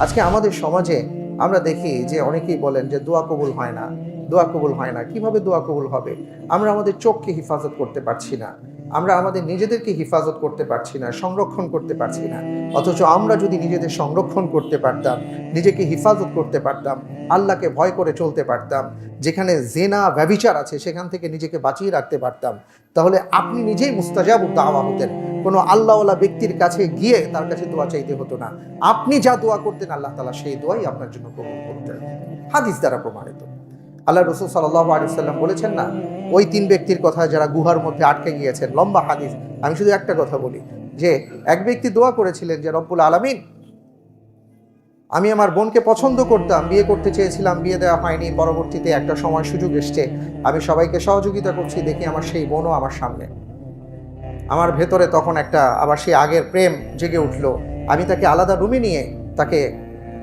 আজকে আমাদের সমাজে আমরা দেখি যে অনেকেই বলেন যে দোয়া কবুল হয় না, দোয়া কবুল হয় না। কিভাবে দোয়া কবুল হবে? আমরা আমাদের চোখকে হিফাজত করতে পারছি না, আমরা আমাদের নিজেদেরকে হিফাজত করতে পারছি না, সংরক্ষণ করতে পারছি না। অথচ আমরা যদি নিজেদের সংরক্ষণ করতে পারতাম, নিজেকে হিফাজত করতে পারতাম, আল্লাহকে ভয় করে চলতে পারতাম, যেখানে জেনা ব্যভিচার আছে সেখান থেকে নিজেকে বাঁচিয়ে রাখতে পারতাম, তাহলে আপনি নিজেই মুস্তাজাবুদ দাওয়া হতেন। কোনো আল্লাহওয়ালা ব্যক্তির কাছে গিয়ে তার কাছে দোয়া চাইতে হতো না। আপনি যা দোয়া করতেন আল্লাহ তাআলা সেই দোয়াই আপনার জন্য কবুল করতেন। হাদিস দ্বারা প্রমাণিত। আল্লাহ রাসূল সাল্লাল্লাহু আলাইহি ওয়াসাল্লাম বলেছেন না, ওই তিন ব্যক্তির কথা যারা গুহার মধ্যে আটকে গিয়েছেন, লম্বা হাদিস। আমি শুধু একটা কথা বলি যে এক ব্যক্তি দোয়া করেছিলেন যে রব্বুল আলামিন, আমি আমার বোনকে পছন্দ করতাম, বিয়ে করতে চেয়েছিলাম, বিয়ে দেওয়া হয়নি, পরবর্তীতে একটা সময় সুযোগ এসছে, আমি সবাইকে সহযোগিতা করছি, দেখি আমার সেই বোনও আমার সামনে। আমার ভেতরে তখন একটা আবার সেই আগের প্রেম জেগে উঠলো। আমি তাকে আলাদা রুমে নিয়ে তাকে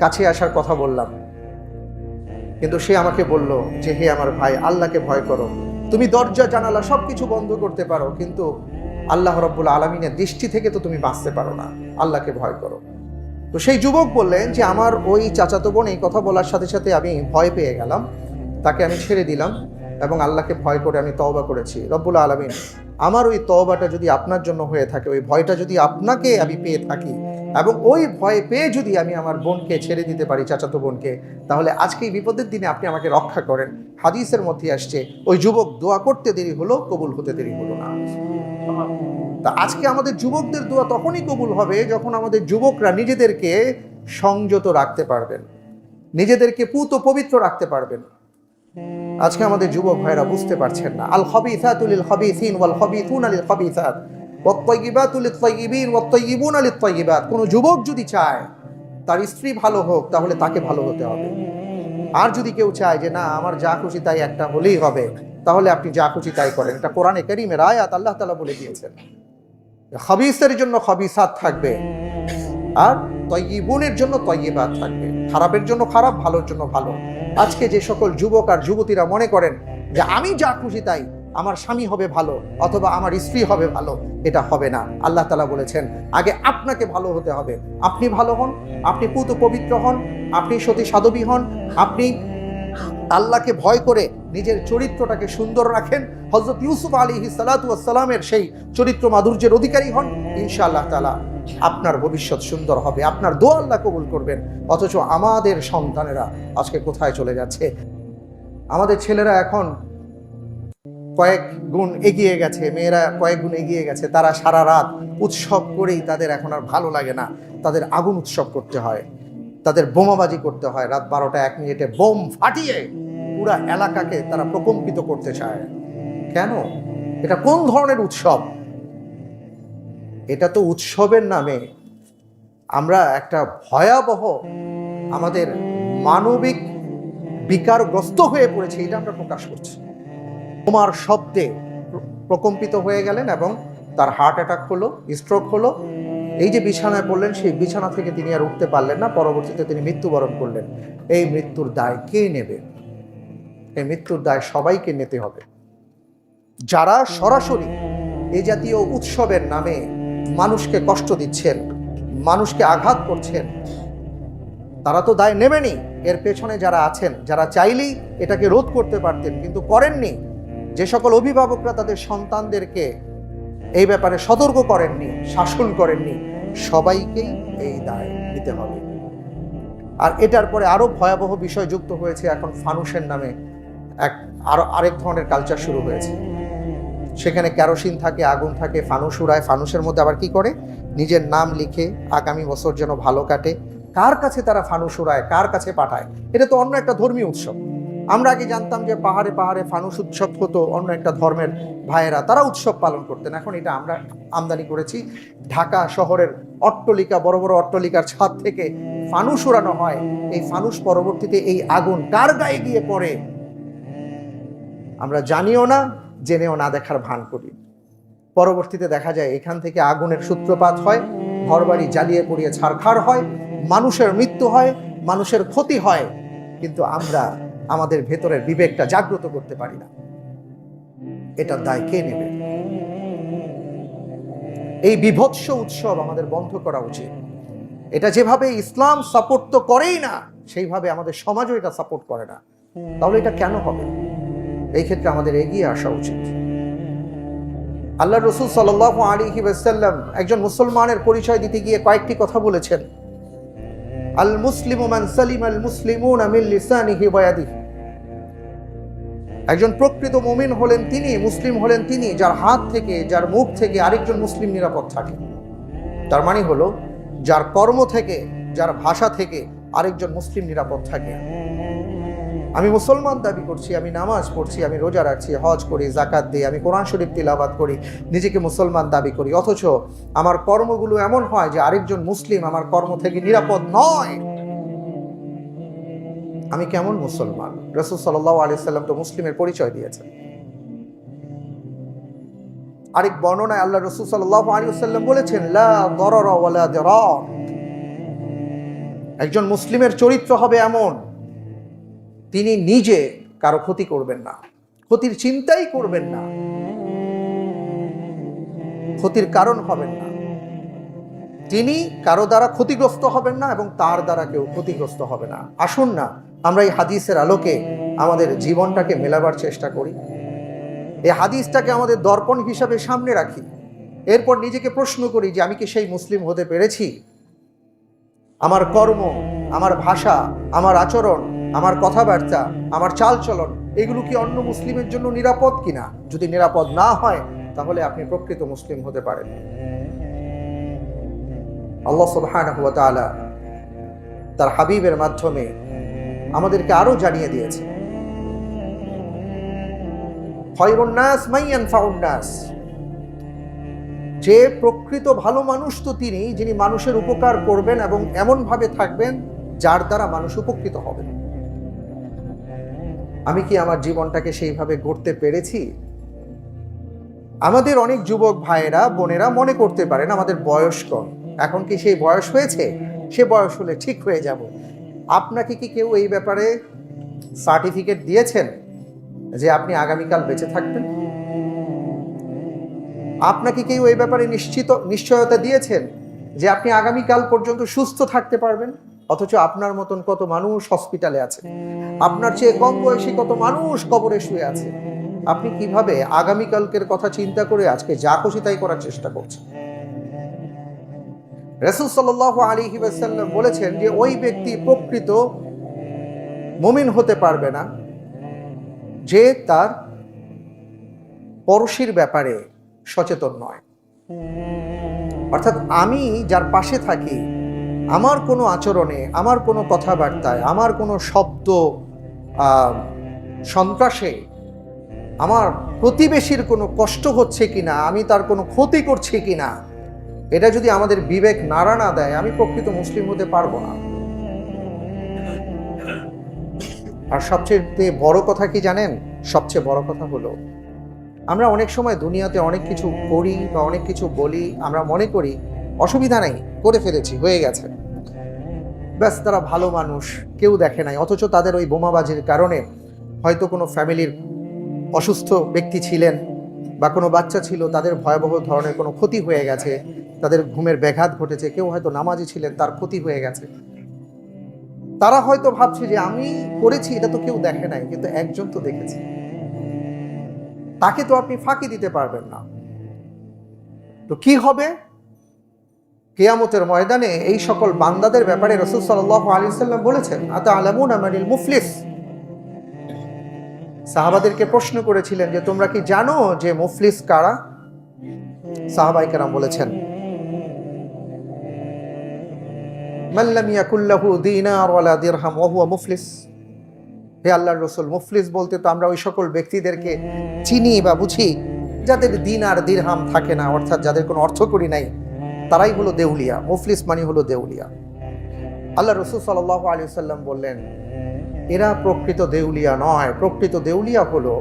কাছে আসার কথা বললাম, কিন্তু সে আমাকে বলল যে হে আমার ভাই, আল্লাহকে ভয় করো। তুমি দরজা জানালা সবকিছু বন্ধ করতে পারো, কিন্তু আল্লাহ রাব্বুল আলামিনের দৃষ্টি থেকে তো তুমি বাঁচতে পারো না, আল্লাহকে ভয় করো। তো সেই যুবক বললেন যে আমার ওই চাচাতো বোন এই কথা বলার সাথে সাথে আমি ভয় পেয়ে গেলাম, তাকে আমি ছেড়ে দিলাম এবং আল্লাহকে ভয় করে আমি তওবা করেছি। রব্বুল আলামিন, আমার ওই তওবাটা যদি আপনার জন্য হয়ে থাকে, ওই ভয়টা যদি আপনাকে আমি পেয়ে থাকি এবং ওই ভয় পেয়ে যদি আমি আমার বোনকে ছেড়ে দিতে পারি, চাচাতো বোনকে, তাহলে আজকে এই বিপদের দিনে আপনি আমাকে রক্ষা করেন। হাদিসের মধ্যে আসছে ওই যুবক দোয়া করতে দেরি হলো, কবুল হতে দেরি হলো না। তা আজকে আমাদের যুবকদের দোয়া তখনই কবুল হবে যখন আমাদের যুবকরা নিজেদেরকে সংযত রাখতে পারবেন, নিজেদেরকে পুত পবিত্র রাখতে পারবেন। আজকে আমাদের যুবক ভাইরা বুঝতে পারছেন না। আল খাবিসাতু লিল খাবিসিন ওয়াল খাবিসুনা লিল খাবিসাত ওয়াত তাইয়িবাতু লিত তাইয়িবিন ওয়াত তাইয়িবুনা লিত তাইয়িবাত। কোন যুবক যদি চায় তার স্ত্রী ভালো হোক, তাহলে তাকে ভালো হতে হবে। আর যদি কেউ চায় যে না আমার যা খুশি তাই একটা হলেই হবে, তাহলে আপনি যা খুশি তাই করেন। এটা কোরআনে কারীমের আয়াত, আল্লাহ তাআলা বলে দিয়েছেন। খাবিসের জন্য খাবিসাত থাকবে আর তাইয়িবুনের জন্য তাইয়িবাত থাকবে, খারাপের জন্য খারাপ, ভালোর জন্য ভালো। আজকে যে সকল যুবক আর যুবতীরা মনে করেন যে আমি যা খুশি তাই, আমার স্বামী হবে ভালো অথবা আমার স্ত্রী হবে ভালো, এটা হবে না। আল্লাহ তাআলা বলেছেন আগে আপনাকে ভালো হতে হবে। আপনি ভালো হন, আপনি পুত পবিত্র হন, আপনি সতী সাধবী হন, আপনি আল্লাহকে ভয় করে নিজের চরিত্রটাকে সুন্দর রাখেন, হযরত ইউসুফ আলাইহিস সালাতু ওয়াস সালামের সেই চরিত্র মাধুর্যের অধিকারী হন, ইনশাআল্লাহ তাআলা আপনার ভবিষ্যৎ সুন্দর হবে, আপনার দোয়া আল্লাহ কবুল করবেন। অথচ আমাদের সন্তানেরা আজকে কোথায় চলে যাচ্ছে? আমাদের ছেলেরা এখন কয়েক গুণ এগিয়ে গেছে, মেয়েরা কয়েক গুণ এগিয়ে গেছে। তারা সারা রাত উৎসব করেই তাদের এখন আর ভালো লাগে না, তাদের আগুন উৎসব করতে হয়, তাদের বোমাবাজি করতে হয়। রাত 12টা 1 মিনিটে বোম ফাটিয়ে পুরা এলাকাকে তারা প্রকম্পিত করতে চায়। কেন? এটা কোন ধরনের উৎসব? এটা তো উৎসবের নামে আমরা একটা ভয়াবহ আমাদের মানবিক বিকারগ্রস্ত হয়ে পড়েছি, এটা আমরা প্রকাশ করছি। বোমার শব্দে প্রকম্পিত হয়ে গেলেন এবং তার হার্ট অ্যাটাক হলো, স্ট্রোক হলো। এই যে বিছানায় পড়লেন, সেই বিছানা থেকে তিনি আর উঠতে পারলেন না, পরবর্তীতে তিনি মৃত্যুবরণ করলেন। এই মৃত্যুর দায় কে নেবে? এই মৃত্যুর দায় সবাইকে নিতে হবে। যারা সরাসরি এই জাতীয় উৎসবের নামে মানুষকে কষ্ট দিচ্ছেন, মানুষকে আঘাত করছেন, তারা তো দায় নেবেনই। এর পেছনে যারা আছেন, যারা চাইলেই এটাকে রোধ করতে পারতেন কিন্তু করেননি, যে সকল অভিভাবকরা তাদের সন্তানদেরকে এই ব্যাপারে সতর্ক করেননি, শাসন করেননি, সবাইকেই এই দায় নিতে হবে। আর এটার পরে আরো ভয়াবহ বিষয় যুক্ত হয়েছে। এখন ফানুসের নামে আরেক ধরনের কালচার শুরু হয়েছে। সেখানে কেরোসিন থাকে, আগুন থাকে, ফানুস উড়ায়। ফানুসের মধ্যে আবার কি করে? নিজের নাম লিখে আগামী বছর যেন ভালো কাটে। কার কাছে তারা ফানুস উড়ায়, কার কাছে পাঠায়? এটা তো অন্য একটা ধর্মীয় উৎসব। আমরা আগে জানতাম যে পাহাড়ে পাহাড়ে ফানুস উৎসব হতো, অন্য একটা ধর্মের ভাইয়েরা তারা উৎসব পালন করতেন। এখন এটা আমরা আমদানি করেছি। ঢাকা শহরের অট্টালিকা, বড় বড় অট্টালিকার ছাদ থেকে ফানুস উড়ানো হয়। এই ফানুস পরবর্তীতে এই আগুন কার গায়ে গিয়ে পড়ে আমরা জানিও না, জেনেও না দেখার ভান করি। পরবর্তীতে দেখা যায় এখান থেকে আগুনের সূত্রপাত হয়, ঘরবাড়ি জ্বালিয়ে পুড়িয়ে ছারখার হয়, মানুষের মৃত্যু হয়, মানুষের ক্ষতি হয়, কিন্তু আমরা আমাদের ভেতরের বিবেকটা জাগ্রত করতে পারি না। এটার দায় কে নেবে? এই বিভৎস উৎসব আমাদের বন্ধ করা উচিত। এটা যেভাবে ইসলাম সাপোর্ট তো করেই না, সেইভাবে আমাদের সমাজও এটা সাপোর্ট করে না। তাহলে এটা কেন হবে? এই ক্ষেত্রে আমাদের এগিয়ে আসা উচিত। আল্লাহ রসুল সাল্লাল্লাহু আলাইহি ওয়াসাল্লাম একজন মুসলমানের পরিচয় দিতে গিয়ে কয়েকটি কথা বলেছেন। আল মুসলিমু মান সালিমা আল মুসলিমুনা মিন লিসানিহি ওয়া ইয়াদিহি। একজন প্রকৃত মুমিন হলেন তিনি, মুসলিম হলেন তিনি, যার হাত থেকে, যার মুখ থেকে আরেকজন মুসলিম নিরাপদ থাকে। তার মানে হলো যার কর্ম থেকে, যার ভাষা থেকে আরেকজন মুসলিম নিরাপদ থাকে। আমি মুসলমান দাবি করছি, আমি নামাজ পড়ছি, আমি রোজা রাখছি, হজ করি, যাকাত দিই, আমি কোরআন শরীফ তিলাওয়াত করি, নিজেকে মুসলমান দাবি করি, অথচ আমার কর্মগুলো এমন হয় যে আরেকজন মুসলিম আমার কর্ম থেকে নিরাপদ নয়। আমি কেমন মুসলমান? রাসূল সাল্লাল্লাহু আলাইহি সাল্লাম তো মুসলিমের পরিচয় দিয়েছেন। আরেক বর্ণনায় আল্লাহ রাসূল সাল্লাল্লাহু আলাইহি সাল্লাম বলেছেন, লা দারারা ওয়ালা দিরার। একজন মুসলিমের চরিত্র হবে এমন, তিনি নিজে কারো ক্ষতি করবেন না, ক্ষতির চিন্তাই করবেন না, ক্ষতির কারণ হবেন না, তিনি কারো দ্বারা ক্ষতিগ্রস্ত হবেন না এবং তার দ্বারা কেউ ক্ষতিগ্রস্ত হবে না। আসুন না আমরা এই হাদিসের আলোকে আমাদের জীবনটাকে মেলাবার চেষ্টা করি, এই হাদিসটাকে আমাদের দর্পণ হিসাবে সামনে রাখি, এরপর নিজেকে প্রশ্ন করি যে আমি কি সেই মুসলিম হতে পেরেছি? আমার কর্ম, আমার ভাষা, আমার আচরণ, আমার কথাবার্তা, আমার চালচলন, এগুলো কি অন্য মুসলিমের জন্য নিরাপদ কিনা? যদি নিরাপদ না হয় তাহলে আপনি প্রকৃত মুসলিম হতে পারেন। আল্লাহ সুবহানাহু ওয়া তাআলা তার হাবিবের মাধ্যমে আমাদেরকে আরো জানিয়ে দিয়েছে, খায়রুন নাস মান ইয়ানফাউন নাস। যে প্রকৃত ভালো মানুষ তো তিনি, যিনি মানুষের উপকার করবেন এবং এমন ভাবে থাকবেন যার দ্বারা মানুষ উপকৃত হবে। আমি কি আমার জীবনটাকে সেইভাবে গড়তে পেরেছি? আমাদের অনেক যুবক ভাইয়েরা, বোনেরা মনে করতে পারেন আমাদের বয়স কম, এখন কি সেই বয়স হয়েছে? সে বয়স হলে ঠিক হয়ে যাব। আপনাকে কি কেউ এই ব্যাপারে সার্টিফিকেট দিয়েছেন যে আপনি আগামীকাল বেঁচে থাকবেন? আপনাকে কেউ এই ব্যাপারে নিশ্চয়তা দিয়েছেন যে আপনি আগামীকাল পর্যন্ত সুস্থ থাকতে পারবেন? অথচ আপনার মতন কত মানুষ হসপিটালে আছে, আপনার চেয়ে কম বয়সী কত মানুষ কবরে শুয়ে আছে। আপনি কিভাবে আগামীকালকের কথা চিন্তা করে আজকে যা খুশি তাই করার চেষ্টা করছেন? রাসূল সাল্লাল্লাহু আলাইহি ওয়াসাল্লাম বলেছেন যে ওই ব্যক্তি প্রকৃত মুমিন হতে পারবে না যে তার পরশির ব্যাপারে সচেতন নয়। অর্থাৎ আমি যার পাশে থাকি, আমার কোনো আচরণে, আমার কোনো কথাবার্তায়, আমার কোনো শব্দ সন্ত্রাসে আমার প্রতিবেশীর কোনো কষ্ট হচ্ছে কিনা, আমি তার কোনো ক্ষতি করছি কিনা, এটা যদি আমাদের বিবেক নাড়া না দেয়, আমি প্রকৃত মুসলিম হতে পারবো না। আর সবচেয়ে বড় কথা কি জানেন? সবচেয়ে বড় কথা হলো আমরা অনেক সময় দুনিয়াতে অনেক কিছু করি বা অনেক কিছু বলি, আমরা মনে করি অসুবিধা নেই, করে ফেলেছি, হয়ে গেছে, ব্যাস তারা ভালো মানুষ, কেউ দেখে নাই। অথচ তাদের ওই বোমাবাজির কারণে হয়তো কোনো ফ্যামিলির অসুস্থ ব্যক্তি ছিলেন বা কোনো বাচ্চা ছিল, তাদের ভয়াবহ ধরনের কোনো ক্ষতি হয়ে গেছে, তাদের ঘুমের ব্যাঘাত ঘটেছে, কেউ হয়তো নামাজি ছিলেন, তার ক্ষতি হয়ে গেছে। তারা হয়তো ভাবছে যে আমি করেছি, এটা তো কেউ দেখে নাই, কিন্তু একজন তো দেখেছে, তাকে তো আপনি ফাঁকি দিতে পারবেন না। তো কি হবে? কিয়ামতের ময়দানে এই সকল বান্দাদের ব্যাপারে রাসূল সাল্লাল্লাহু আলাইহি ওয়াসাল্লাম বলেছেন, আতা'লামুনা মানিল মুফলিস। সাহাবাদেরকে প্রশ্ন করেছিলেন যে তোমরা কি জানো যে মুফলিস কারা? সাহাবায়ে কেরাম বলেছেন, মান লাম ইয়াকুল লাহু দিনার ওয়ালা দিরহাম ওয়া হুয়া মুফলিস। হে আল্লাহর রাসূল, মুফলিস বলতে তো আমরা ওই সকল ব্যক্তিদেরকে চিনি বা বুঝি যাদের দিনার দিরহাম থাকে না, অর্থাৎ যাদের কোনো অর্থকড়ি নাই, তারাই হলো দেউলিয়া। মুফলিস মানে হলো দেউলিয়া। আল্লাহ রাসূল সাল্লাল্লাহু আলাইহি ওয়াসাল্লাম বললেন, এরা প্রকৃত দেউলিয়া নয়। প্রকৃত দেউলিয়া হলো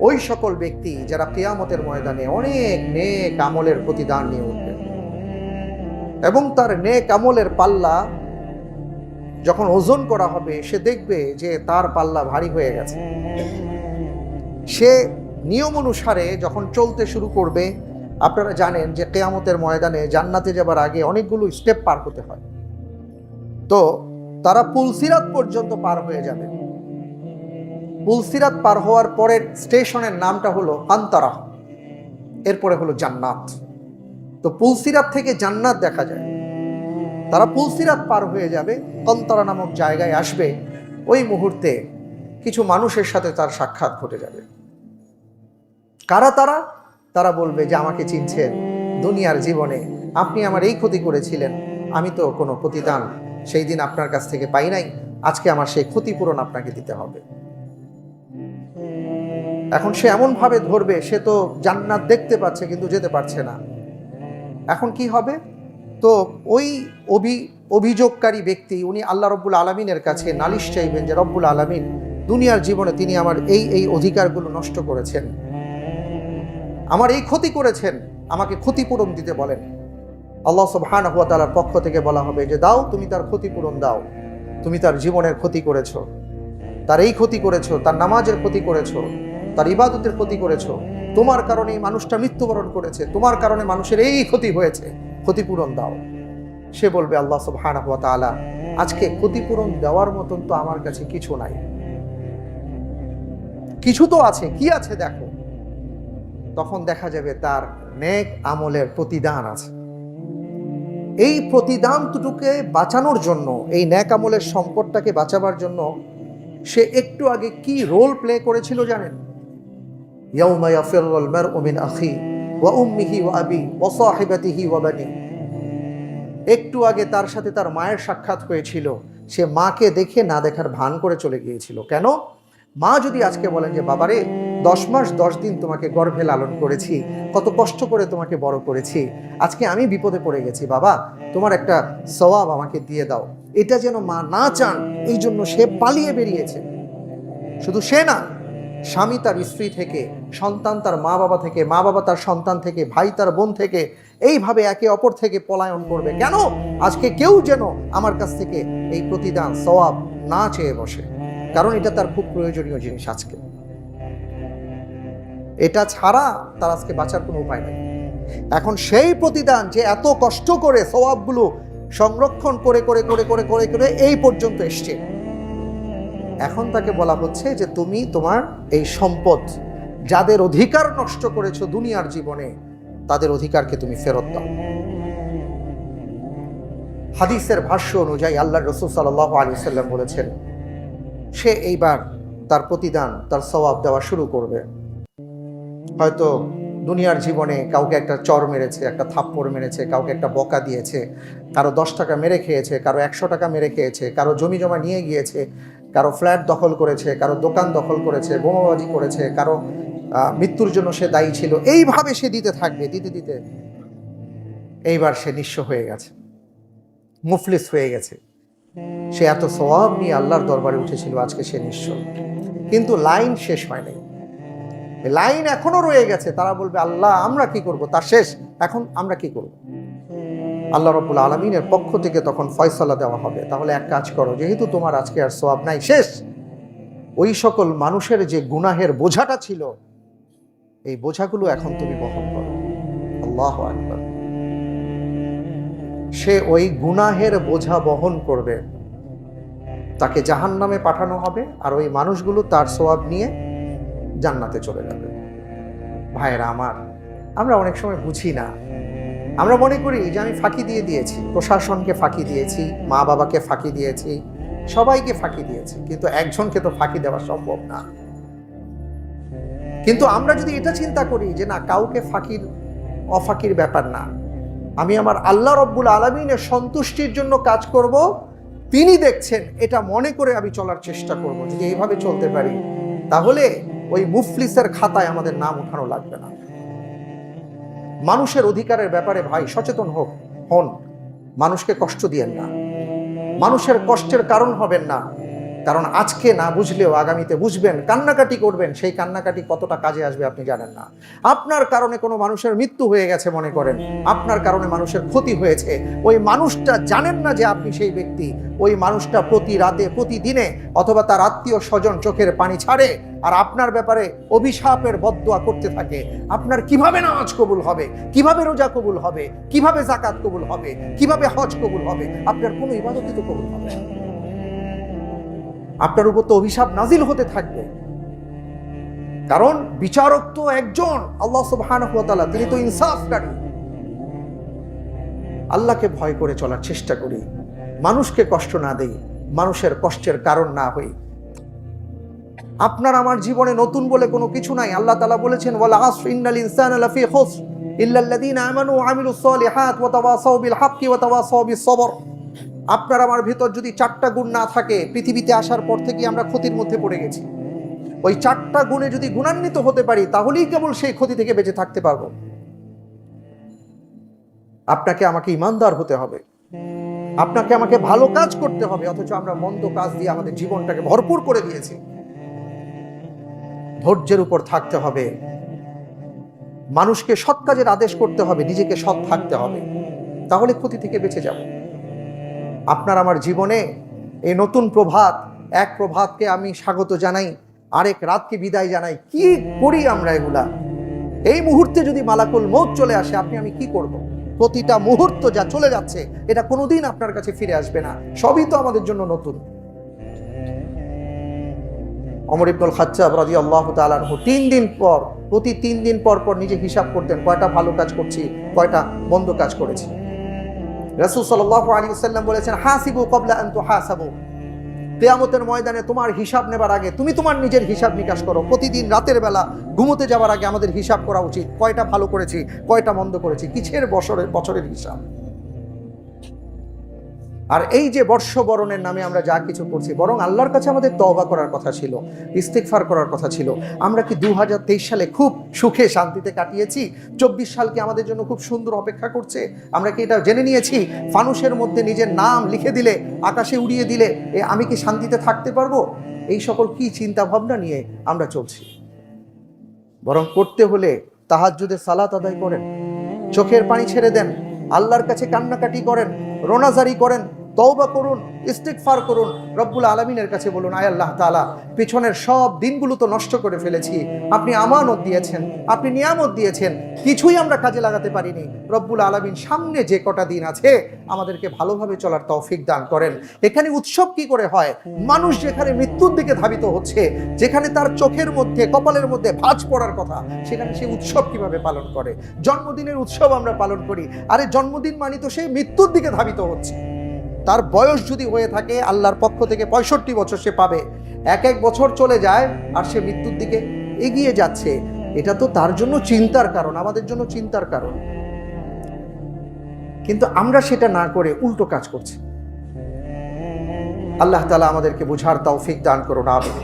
ওই সকল ব্যক্তি যারা কিয়ামতের ময়দানে অনেক নেক আমলের প্রতিদান নিয়ে উঠবে এবং তার নেক আমলের পাল্লা যখন ওজন করা হবে, সে দেখবে যে তার পাল্লা ভারী হয়ে গেছে। সে নিয়ম অনুসারে যখন চলতে শুরু করবে, আপনারা জানেন যে কিয়ামতের ময়দানে জান্নাতে যাবার আগে অনেকগুলো স্টেপ পার হতে হয়। তো তারা পুলসিরাত পর্যন্ত পার হয়ে যাবে। পুলসিরাত পার হওয়ার পরের স্টেশনের নামটা হলো কান্তারা, এরপরে হলো জান্নাত। তো পুলসিরাত থেকে জান্নাত দেখা যায়। তারা পুলসিরাত পার হয়ে যাবে, কান্তারা নামক জায়গায় আসবে। ওই মুহূর্তে কিছু মানুষের সাথে তার সাক্ষাৎ ঘটে যাবে। কারা তারা? তারা বলবে যে আমাকে চিনছেন, দুনিয়ার জীবনে আপনি আমার এই ক্ষতি করেছিলেন, আমি তো কোনো প্রতিদান সেই দিন আপনার কাছ থেকে পাই নাই, আজকে আমার সেই ক্ষতিপূরণ আপনাকে দিতে হবে। এখন সে এমন ভাবে ধরবে, সে তো জান্নাত দেখতে পাচ্ছে কিন্তু যেতে পারছে না। এখন কি হবে? তো ওই অভিযোগকারী ব্যক্তি উনি আল্লাহ রব্বুল আলামিনের কাছে নালিশ চাইবেন যে রব্বুল আলামিন, দুনিয়ার জীবনে তিনি আমার এই অধিকারগুলো নষ্ট করেছেন, আমার এই ক্ষতি করেছেন, আমাকে ক্ষতিপূরণ দিতে বলেন। আল্লাহ সুবহানাহু ওয়া তাআলার পক্ষ থেকে বলা হবে যে দাও, তুমি তার ক্ষতিপূরণ দাও। তুমি তার জীবনের ক্ষতি করেছো, তার এই ক্ষতি করেছো, তার নামাজের ক্ষতি করেছো, তার ইবাদতের ক্ষতি করেছো, তোমার কারণে এই মানুষটা মৃত্যুবরণ করেছে, তোমার কারণে মানুষের এই ক্ষতি হয়েছে, ক্ষতিপূরণ দাও। সে বলবে আল্লাহ সুবহানাহু ওয়া তাআলা, আজকে ক্ষতিপূরণ দেওয়ার মতন তো আমার কাছে কিছু নাই। কিছু তো আছে, কি আছে দেখো। তখন দেখা যাবে তার নেক আমলের প্রতিদান আছে। এই প্রতিদানটুকুকে বাঁচানোর জন্য, এই নেক আমলের সম্পদটাকে বাঁচাবার জন্য সে একটু আগে কি রোল প্লে করেছিল জানেন? ইয়াউমা ইয়াফিরুল মারউ মিন আখি ওয়া উম্মিহি ওয়া আবি ওয়া সাহিবাতিহি ওয়া বানি। একটু আগে তার সাথে তার মায়ের সাক্ষাৎ হয়েছিল, সে মাকে দেখে না দেখার ভান করে চলে গিয়েছিল। কেন? মা যদি আজকে বলেন যে বাবারে 10 মাস 10 দিন তোমাকে গর্ভে লালন করেছি, কত কষ্ট করে তোমাকে বড় করেছি, আজকে আমি বিপদে পড়ে গেছি, বাবা তোমার একটা সওয়াব আমাকে দিয়ে দাও, এটা যেন মা না চান, এই জন্য সে পালিয়ে বেরিয়েছে। শুধু সে না, স্বামী তার স্ত্রী থেকে, সন্তান তার মা বাবা থেকে, মা বাবা তার সন্তান থেকে, ভাই তার বোন থেকে, এইভাবে একে অপর থেকে পলায়ন করবে। কেন? আজকে কেউ যেন আমার কাছ থেকে এই প্রতিদান সওয়াব না চেয়ে বসে, কারণ এটা তার খুব প্রয়োজনীয় জিনিস। আজকে এটা ছাড়া তার আজকে বাঁচার কোনো উপায় নেই। এখন সেই প্রতিদান যে এত কষ্ট করে সওয়াবগুলো সংরক্ষণ করে করে করে করে করে করে এই পর্যন্ত এসছে, এখন তাকে বলা হচ্ছে যে তুমি তোমার এই সম্পদ, যাদের অধিকার নষ্ট করেছো দুনিয়ার জীবনে, তাদের অধিকারকে তুমি ফেরত দাও। হাদিসের ভাষ্য অনুযায়ী আল্লাহর রাসূল সাল্লাল্লাহু আলাইহি ওয়াসাল্লাম বলেছেন, সে এইবার তার প্রতিদান, তার সওয়াব দেওয়া শুরু করবে। হয়তো দুনিয়ার জীবনে কাউকে একটা চর মেরেছে, একটা থাপ্পড় মেরেছে, কাউকে একটা বকা দিয়েছে, কারো 10 টাকা মেরে খেয়েছে, কারো 100 টাকা মেরে খেয়েছে, কারো জমি জমা নিয়ে গিয়েছে, কারো ফ্ল্যাট দখল করেছে, কারো দোকান দখল করেছে, বোমাবাজি করেছে, কারো মৃত্যুর জন্য সে দায়ী ছিল। এইভাবে সে দিতে থাকবে, দিতে দিতে এইবার সে নিঃস্ব হয়ে গেছে, মুফলিস হয়ে গেছে। সে এত সওয়াব নিয়ে আল্লাহর দরবারে উঠেছিল, আজকে সে নিঃস্ব। কিন্তু লাইন শেষ হয় নাই, লাইন এখনো রয়ে গেছে। তারা বলবে আল্লাহ আমরা কি করব, তার শেষ, এখন আমরা কি করব? আল্লাহ রাব্বুল আলামিনের পক্ষ থেকে তখন ফয়সালা দেওয়া হবে, তাহলে এক কাজ করো, যেহেতু তোমার আজকে আর সওয়াব নাই, শেষ, ওই সকল মানুষের যে গুনাহের বোঝাটা ছিল, এই বোঝাগুলো এখন তুমি বহন করো। আল্লাহু আকবার। সে ওই গুনাহের বোঝা বহন করবে, তাকে জাহান্নামে পাঠানো হবে, আর ওই মানুষগুলো তার সওয়াব নিয়ে জান্নাতে চলে যাবে। ভাইয়েরা আমার, আমরা অনেক সময় বুঝি না, আমরা মনে করি যে আমি ফাঁকি দিয়ে দিয়েছি, প্রশাসনকে ফাঁকি দিয়েছি, মা বাবাকে ফাঁকি দিয়েছি, সবাইকে ফাঁকি দিয়েছি, কিন্তু একজনকে তো ফাঁকি দেওয়া সম্ভব না। কিন্তু আমরা যদি এটা চিন্তা করি যে না, কাউকে ফাঁকির অফাকির ব্যাপার না, আমি আমার আল্লাহ রব্বুল আলামিনের সন্তুষ্টির জন্য কাজ করব, তিনি দেখছেন, এটা মনে করে আমি চলার চেষ্টা করব। যদি এইভাবে চলতে পারি, তাহলে ওই মুফলিসের খাতায় আমাদের নাম উঠানো লাগবে না। মানুষের অধিকারের ব্যাপারে ভাই সচেতন হন, মানুষকে কষ্ট দিয়েন না, মানুষের কষ্টের কারণ হবেন না। কারণ আজকে না বুঝলেও আগামীতে বুঝবেন, কান্নাকাটি করবেন, সেই কান্নাকাটি কতটা কাজে আসবে আপনি জানেন না। আপনার কারণে কোনো মানুষের মৃত্যু হয়ে গেছে মনে করেন, আপনার কারণে মানুষের ক্ষতি হয়েছে, ওই মানুষটা জানেন না যে আপনি সেই ব্যক্তি। ওই মানুষটা প্রতি রাতে, প্রতিদিনে অথবা তার আত্মীয় স্বজন চোখের পানি ছাড়ে আর আপনার ব্যাপারে অভিশাপের বদদোয়া করতে থাকে। আপনার কিভাবে নামাজ কবুল হবে, কিভাবে রোজা কবুল হবে, কিভাবে যাকাত কবুল হবে, কিভাবে হজ কবুল হবে? আপনার কোনো ইবাদতই তো কবুল হবে না। আপনার উপর তো অভিশাপ নাজিল হতে থাকবে। কারণ বিচারক তো একজন, আল্লাহ সুবহানাহু ওয়া তাআলা, তিনি তো ইনসাফকারী। আল্লাহকে ভয় করে চলার চেষ্টা করি, মানুষকে কষ্ট না দেই, মানুষের কষ্টের কারণ না হই। আপনার আমার জীবনে নতুন বলে কোনো কিছু নাই। আল্লাহ তাআলা বলেছেন, ওয়াল আসর ইন্নাল ইনসানা লাফি খুসর ইল্লাল্লাযীনা আমানু ওয়া আমিলুস সালিহাত ওয়া তাওয়াসাউ বিল হাক্কি ওয়া তাওয়াসাউ বিস সবর। আপনার আমার ভিতর যদি 4টা গুণ না থাকে, পৃথিবীতে আসার পর থেকে আমরা ক্ষতির মধ্যে পড়ে গেছি। ওই 4টা গুণে যদি গুণান্বিত হতে পারি, তাহলেই কেবল সেই ক্ষতি থেকে বেঁচে থাকতে পারবো। আপনাকে আমাকে ইমানদার হতে হবে, আপনাকে আমাকে ভালো কাজ করতে হবে, অথচ আমরা মন্দ কাজ দিয়ে আমাদের জীবনটাকে ভরপুর করে দিয়েছি। ধৈর্যের উপর থাকতে হবে, মানুষকে সৎ কাজের আদেশ করতে হবে, নিজেকে সৎ থাকতে হবে, তাহলে ক্ষতি থেকে বেঁচে যাব। আপনার আমার জীবনে এই নতুন প্রভাত, এক প্রভাতকে আমি স্বাগত জানাই, আরেক রাতকে বিদায় জানাই। কি করি আমরা এগুলা? এই মুহূর্তে যদি মালাকুল মউত চলে আসে, আমি কি করব? প্রতিটা মুহূর্ত যা চলে যাচ্ছে, এটা কোনোদিন আপনার কাছে ফিরে আসবে না। সবই তো আমাদের জন্য নতুন। ওমর ইবনুল খাত্তাব রাদিয়াল্লাহু তাআলা আনহু প্রতি 3 দিন পর নিজে হিসাব করতেন, কয়টা ভালো কাজ করছি, কয়টা মন্দ কাজ করেছি। রাসূল সাল্লাল্লাহু আলাইহি ওয়াসাল্লাম বলেছেন, হাসিবু ক্বাবলা আন তুহাসাবু। কিয়ামতের ময়দানে তোমার হিসাব নেবার আগে তুমি তোমার নিজের হিসাব নিকাশ করো। প্রতিদিন রাতের বেলা ঘুমোতে যাওয়ার আগে আমাদের হিসাব করা উচিত, কয়টা ভালো করেছি, কয়টা মন্দ করেছি, কিসের বছরের হিসাব। আর এই যে বর্ষবরণের নামে আমরা যা কিছু করছি, বরং আল্লাহর কাছে আমাদের তওবা করার কথা ছিল, ইস্তিগফার করার কথা ছিল। আমরা কি 2023 সালে খুব সুখে শান্তিতে কাটিয়েছি? 24 সাল কি আমাদের জন্য খুব সুন্দর অপেক্ষা করছে? আমরা কি এটা জেনে নিয়েছি ফানুসের মধ্যে নিজের নাম লিখে দিলে, আকাশে উড়িয়ে দিলে আমি কি শান্তিতে থাকতে পারবো? এই সকল কি চিন্তা ভাবনা নিয়ে আমরা চলছি? বরং করতে হলে তাহাজ্জুদের সালাত আদায় করেন, চোখের পানি ছেড়ে দেন, আল্লাহর কাছে কান্নাকাটি করেন, রোনাজারি করেন, তওবা করুন, ইস্তিগফার করুন, রব্বুল আলামিনের কাছে বলুন, আয় আল্লাহ তাআলা, পিছনের সব দিনগুলো তো নষ্ট করে ফেলেছি, আপনি আমানত দিয়েছেন, আপনি নিয়ামত দিয়েছেন, কিছুই আমরা কাজে লাগাতে পারিনি। রব্বুল আলামিন সামনে যে কটা দিন আছে আমাদেরকে ভালোভাবে চলার তৌফিক দান করেন। এখানে উৎসব কি করে হয়? মানুষ যেখানে মৃত্যুর দিকে ধাবিত হচ্ছে, যেখানে তার চোখের মধ্যে, কপালের মধ্যে ভাঁজ পড়ার কথা, সেখানে সে উৎসব কিভাবে পালন করে? জন্মদিনের উৎসব আমরা পালন করি। আরে জন্মদিন মানে তো সে মৃত্যুর দিকে ধাবিত হচ্ছে। তার বয়স যদি হয়ে থাকে আল্লাহর পক্ষ থেকে 65 বছর সে পাবে, এক বছর চলে যায় আর সে মৃত্যুর দিকে এগিয়ে যাচ্ছে। এটা তো তার জন্য চিন্তার কারণ, আমাদের জন্য চিন্তার কারণ। কিন্তু আমরা সেটা না করে উল্টো কাজ করছি। আল্লাহ তাআলা আমাদেরকে বুঝার তৌফিক দান করুন। আমিন।